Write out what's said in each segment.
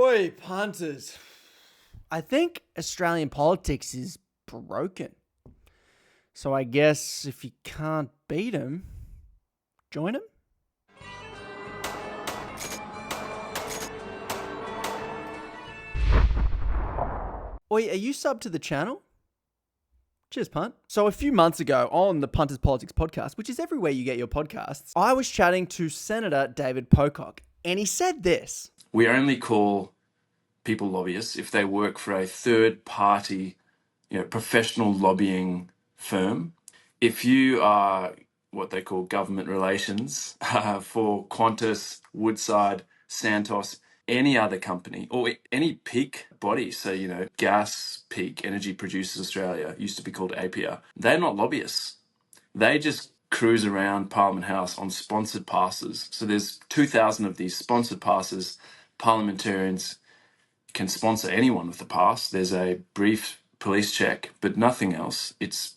Oi, punters. I think Australian politics is broken. So I guess if you can't beat them, join them? Oi, are you subbed to the channel? Cheers, Punt. So a few months ago on the Punters Politics podcast, which is everywhere you get your podcasts, I was chatting to Senator David Pocock, and he said this. We only call people lobbyists if they work for a third-party, professional lobbying firm. If you are what they call government relations for Qantas, Woodside, Santos, any other company or any peak body, so, Gas Peak, Energy Producers Australia, used to be called APIA, they're not lobbyists. They just cruise around Parliament House on sponsored passes. So there's 2,000 of these sponsored passes. Parliamentarians can sponsor anyone with the pass. There's a brief police check, but nothing else. It's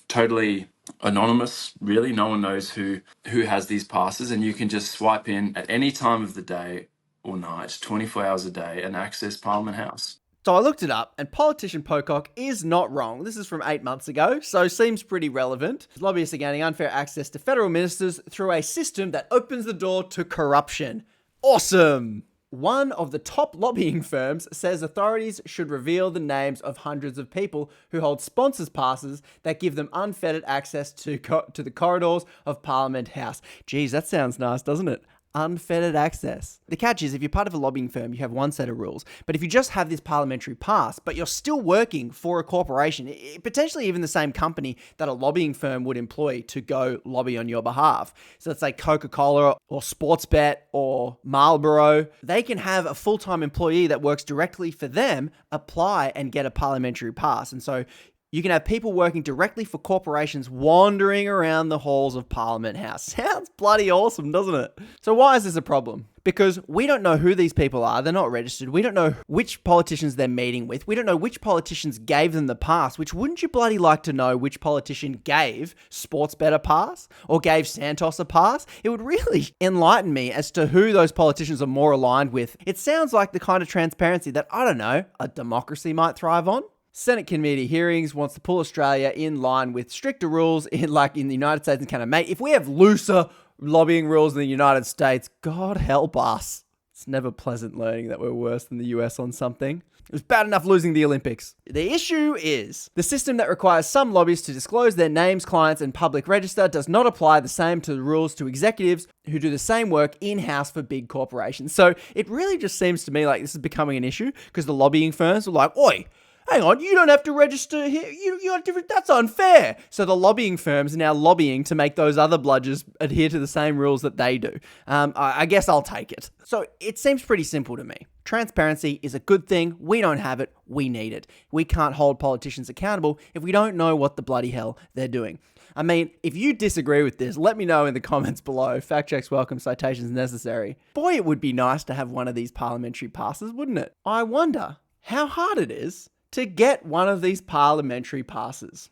totally anonymous, really. No one knows who has these passes, and you can just swipe in at any time of the day or night, 24 hours a day, and access Parliament House. So I looked it up, and politician Pocock is not wrong. This is from 8 months ago, so seems pretty relevant. Lobbyists are gaining unfair access to federal ministers through a system that opens the door to corruption. Awesome! One of the top lobbying firms says authorities should reveal the names of hundreds of people who hold sponsors passes that give them unfettered access to the corridors of Parliament House. Geez, that sounds nice, doesn't it? Unfettered access. The catch is, if you're part of a lobbying firm, you have one set of rules. But if you just have this parliamentary pass, but you're still working for a corporation, potentially even the same company that a lobbying firm would employ to go lobby on your behalf. So let's say Coca-Cola or Sportsbet or Marlboro, they can have a full-time employee that works directly for them apply and get a parliamentary pass. And so you can have people working directly for corporations wandering around the halls of Parliament House. Sounds bloody awesome, doesn't it? So why is this a problem? Because we don't know who these people are. They're not registered. We don't know which politicians they're meeting with. We don't know which politicians gave them the pass, which wouldn't you bloody like to know which politician gave Sportsbet a pass or gave Santos a pass? It would really enlighten me as to who those politicians are more aligned with. It sounds like the kind of transparency that, I don't know, a democracy might thrive on. Senate committee hearings wants to pull Australia in line with stricter rules in the United States and Canada. Mate, if we have looser lobbying rules in the United States, God help us. It's never pleasant learning that we're worse than the US on something. It was bad enough losing the Olympics. The issue is the system that requires some lobbyists to disclose their names, clients, and public register does not apply the same to the rules to executives who do the same work in-house for big corporations. So it really just seems to me like this is becoming an issue because the lobbying firms are like, oi, hang on, you don't have to register here. You got different. That's unfair. So the lobbying firms are now lobbying to make those other bludgers adhere to the same rules that they do. I guess I'll take it. So it seems pretty simple to me. Transparency is a good thing. We don't have it. We need it. We can't hold politicians accountable if we don't know what the bloody hell they're doing. I mean, if you disagree with this, let me know in the comments below. Fact checks welcome, citations necessary. Boy, it would be nice to have one of these parliamentary passes, wouldn't it? I wonder how hard it is to get one of these parliamentary passes.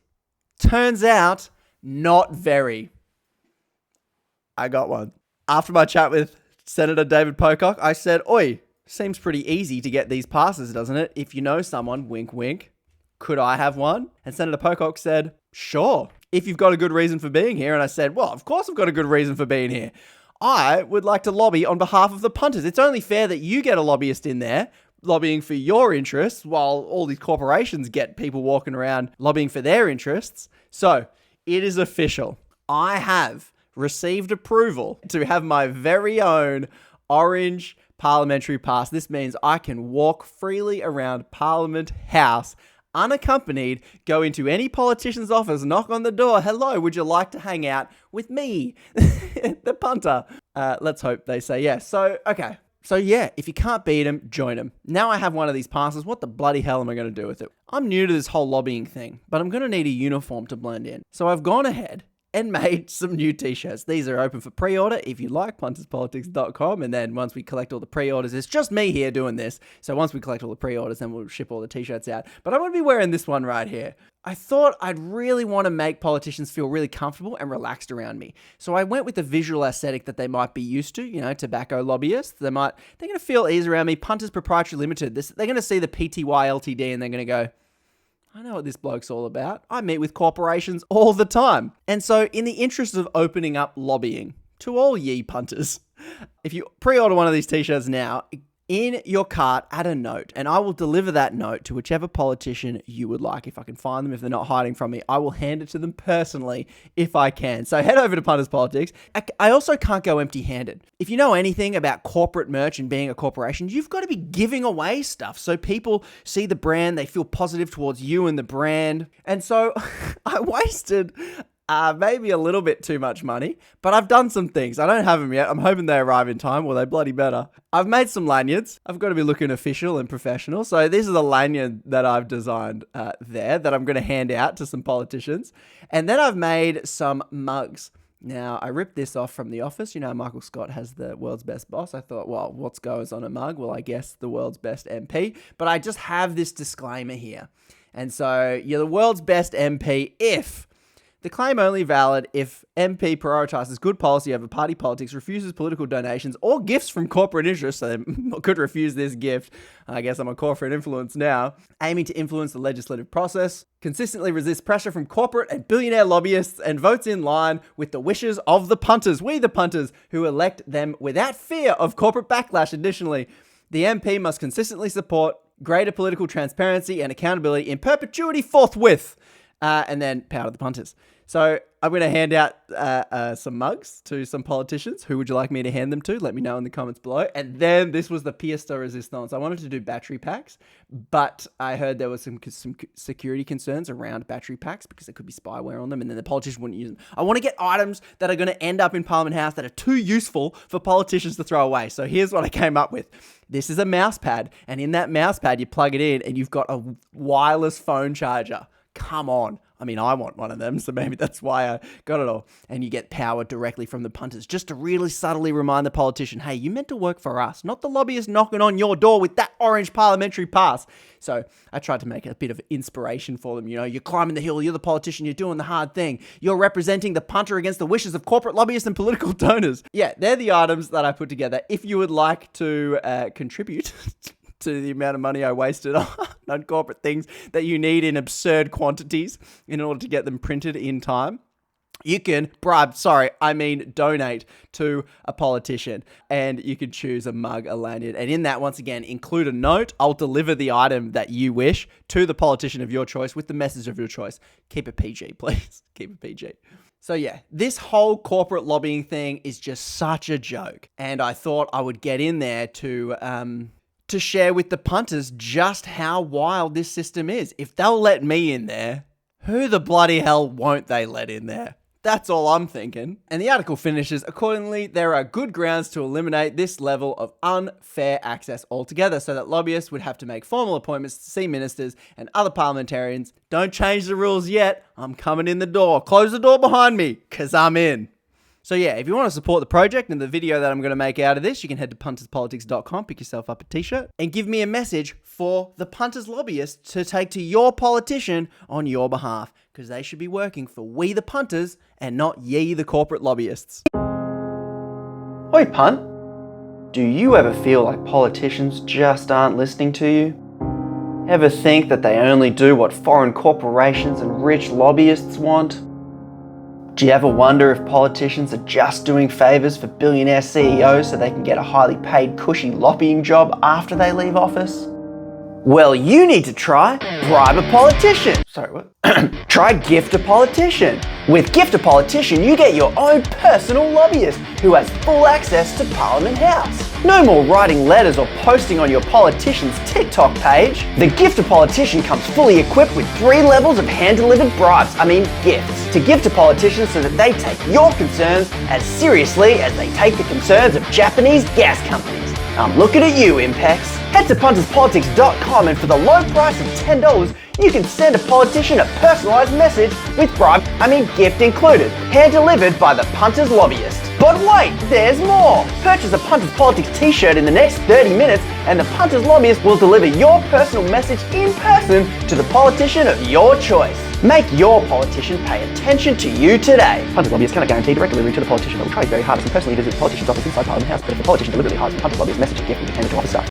Turns out, not very. I got one. After my chat with Senator David Pocock, I said, oi, seems pretty easy to get these passes, doesn't it? If you know someone, wink, wink. Could I have one? And Senator Pocock said, sure, if you've got a good reason for being here. And I said, well, of course I've got a good reason for being here. I would like to lobby on behalf of the punters. It's only fair that you get a lobbyist in there lobbying for your interests while all these corporations get people walking around lobbying for their interests. So it is official. I have received approval to have my very own orange parliamentary pass. This means I can walk freely around Parliament House unaccompanied, go into any politician's office, knock on the door. Hello, would you like to hang out with me, the punter? Let's hope they say yes. So, okay. So yeah, if you can't beat them, join them. Now I have one of these passes. What the bloody hell am I going to do with it? I'm new to this whole lobbying thing, but I'm going to need a uniform to blend in. So I've gone ahead and made some new t-shirts. These are open for pre-order if you like, punterspolitics.com. And then once we collect all the pre-orders, it's just me here doing this. So once we collect all the pre-orders, then we'll ship all the t-shirts out. But I'm going to be wearing this one right here. I thought I'd really want to make politicians feel really comfortable and relaxed around me. So I went with the visual aesthetic that they might be used to, tobacco lobbyists. They're going to feel ease around me. Punters Proprietary Limited. They're going to see the PTY Ltd and they're going to go, I know what this bloke's all about. I meet with corporations all the time. And so in the interest of opening up lobbying to all ye punters, if you pre-order one of these t-shirts now, in your cart, add a note, and I will deliver that note to whichever politician you would like. If I can find them, if they're not hiding from me, I will hand it to them personally if I can. So head over to Punters Politics. I also can't go empty-handed. If you know anything about corporate merch and being a corporation, you've got to be giving away stuff so people see the brand, they feel positive towards you and the brand. And so I wasted maybe a little bit too much money, but I've done some things. I don't have them yet. I'm hoping they arrive in time. Well, they bloody better. I've made some lanyards. I've got to be looking official and professional. So this is a lanyard that I've designed there that I'm going to hand out to some politicians. And then I've made some mugs. Now, I ripped this off from The Office. Michael Scott has the world's best boss. I thought, well, what goes on a mug? Well, I guess the world's best MP. But I just have this disclaimer here. And so you're the world's best MP if the claim only valid if MP prioritizes good policy over party politics, refuses political donations or gifts from corporate interests, so they could refuse this gift. I guess I'm a corporate influence now. Aiming to influence the legislative process, consistently resists pressure from corporate and billionaire lobbyists, and votes in line with the wishes of the punters, we the punters, who elect them without fear of corporate backlash. Additionally, the MP must consistently support greater political transparency and accountability in perpetuity forthwith. And then power to the punters. So I'm going to hand out some mugs to some politicians. Who would you like me to hand them to? Let me know in the comments below. And then this was the pièce de résistance. I wanted to do battery packs, but I heard there was some security concerns around battery packs because there could be spyware on them, and then the politicians wouldn't use them. I want to get items that are going to end up in Parliament House that are too useful for politicians to throw away. So here's what I came up with. This is a mouse pad, and in that mouse pad, you plug it in, and you've got a wireless phone charger. Come on. I mean, I want one of them, so maybe that's why I got it all. And you get power directly from the punters, just to really subtly remind the politician, hey, you meant to work for us, not the lobbyist knocking on your door with that orange parliamentary pass. So I tried to make a bit of inspiration for them. You're climbing the hill, you're the politician, you're doing the hard thing. You're representing the punter against the wishes of corporate lobbyists and political donors. Yeah, they're the items that I put together. If you would like to contribute to the amount of money I wasted on corporate things that you need in absurd quantities in order to get them printed in time, you can donate to a politician, and you can choose a mug, a lanyard, and in that, once again, include a note. I'll deliver the item that you wish to the politician of your choice with the message of your choice. Keep it PG, please. Keep it PG. So yeah, this whole corporate lobbying thing is just such a joke, and I thought I would get in there to share with the punters just how wild this system is. If they'll let me in there, who the bloody hell won't they let in there? That's all I'm thinking. And the article finishes, accordingly, there are good grounds to eliminate this level of unfair access altogether so that lobbyists would have to make formal appointments to see ministers and other parliamentarians. Don't change the rules yet. I'm coming in the door. Close the door behind me, because I'm in. So yeah, if you want to support the project and the video that I'm going to make out of this, you can head to punterspolitics.com, pick yourself up a t-shirt, and give me a message for the Punters Lobbyists to take to your politician on your behalf, because they should be working for we the punters and not ye the corporate lobbyists. Oi punt, do you ever feel like politicians just aren't listening to you? Ever think that they only do what foreign corporations and rich lobbyists want? Do you ever wonder if politicians are just doing favours for billionaire CEOs so they can get a highly paid, cushy lobbying job after they leave office? Well, you need to try Bribe a Politician. Sorry, what? Try Gift a Politician. With Gift a Politician, you get your own personal lobbyist who has full access to Parliament House. No more writing letters or posting on your politician's TikTok page. The Gift a Politician comes fully equipped with 3 levels of hand-delivered gifts, to give to politicians so that they take your concerns as seriously as they take the concerns of Japanese gas companies. I'm looking at you, Impex. Head to punterspolitics.com and for the low price of $10, you can send a politician a personalised message with gift included, hand-delivered by the Punters Lobbyist. But wait, there's more! Purchase a Punters Politics t-shirt in the next 30 minutes and the Punters Lobbyist will deliver your personal message in person to the politician of your choice. Make your politician pay attention to you today. Punters Lobbyists cannot guarantee direct delivery to the politician, but will try his very hardest and personally visit the politician's office inside Parliament House. But if the politician deliberately hides the Punters Lobbyist message and gift, will be handed to office staff.